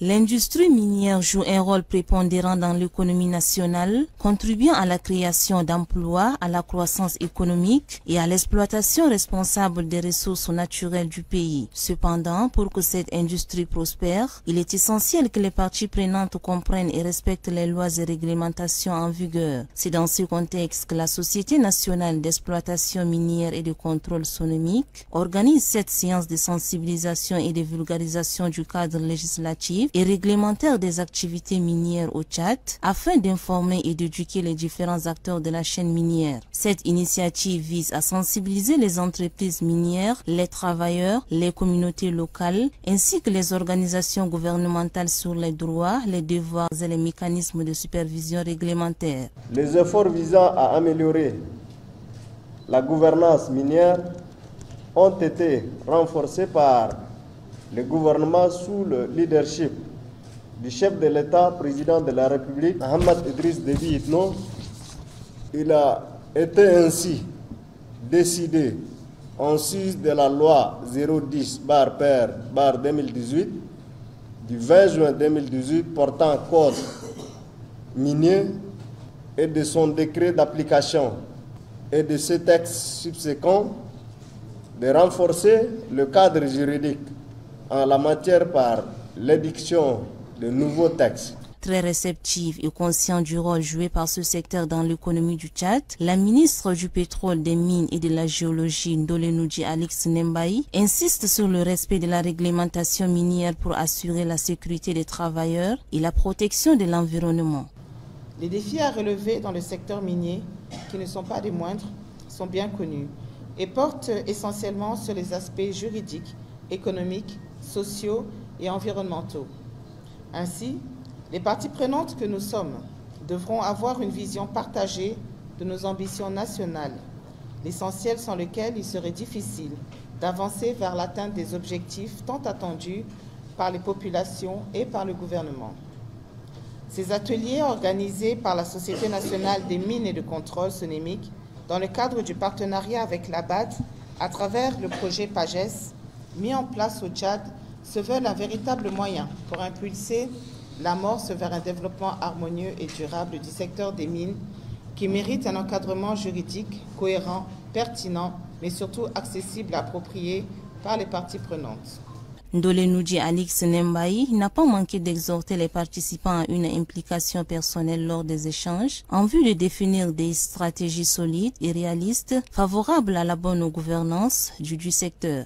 L'industrie minière joue un rôle prépondérant dans l'économie nationale, contribuant à la création d'emplois, à la croissance économique et à l'exploitation responsable des ressources naturelles du pays. Cependant, pour que cette industrie prospère, il est essentiel que les parties prenantes comprennent et respectent les lois et réglementations en vigueur. C'est dans ce contexte que la Société nationale d'exploitation minière et de contrôle sonomique organise cette séance de sensibilisation et de vulgarisation du cadre législatif et réglementaire des activités minières au Tchad afin d'informer et d'éduquer les différents acteurs de la chaîne minière. Cette initiative vise à sensibiliser les entreprises minières, les travailleurs, les communautés locales ainsi que les organisations gouvernementales sur les droits, les devoirs et les mécanismes de supervision réglementaire. Les efforts visant à améliorer la gouvernance minière ont été renforcés par le gouvernement sous le leadership du chef de l'État, président de la République, Mohamed Idriss Déby Itno. Il a été ainsi décidé en sus de la loi 010/2018 du 20 juin 2018 portant code minier et de son décret d'application et de ce texte subséquent de renforcer le cadre juridique en la matière par l'édiction de nouveaux textes. Très réceptive et conscient du rôle joué par ce secteur dans l'économie du Tchad, la ministre du Pétrole, des Mines et de la Géologie, Ndolenudji Alix Nembaï, insiste sur le respect de la réglementation minière pour assurer la sécurité des travailleurs et la protection de l'environnement. Les défis à relever dans le secteur minier, qui ne sont pas des moindres, sont bien connus et portent essentiellement sur les aspects juridiques, économiques, sociaux et environnementaux. Ainsi, les parties prenantes que nous sommes devront avoir une vision partagée de nos ambitions nationales, l'essentiel sans lequel il serait difficile d'avancer vers l'atteinte des objectifs tant attendus par les populations et par le gouvernement. Ces ateliers organisés par la Société nationale des mines et de contrôle sonémique dans le cadre du partenariat avec l'ABAD à travers le projet PAGES mis en place au Tchad se veulent un véritable moyen pour impulser l'amorce vers un développement harmonieux et durable du secteur des mines qui mérite un encadrement juridique cohérent, pertinent, mais surtout accessible et approprié par les parties prenantes. Ndolenudji Alix Nembaï n'a pas manqué d'exhorter les participants à une implication personnelle lors des échanges en vue de définir des stratégies solides et réalistes favorables à la bonne gouvernance du secteur.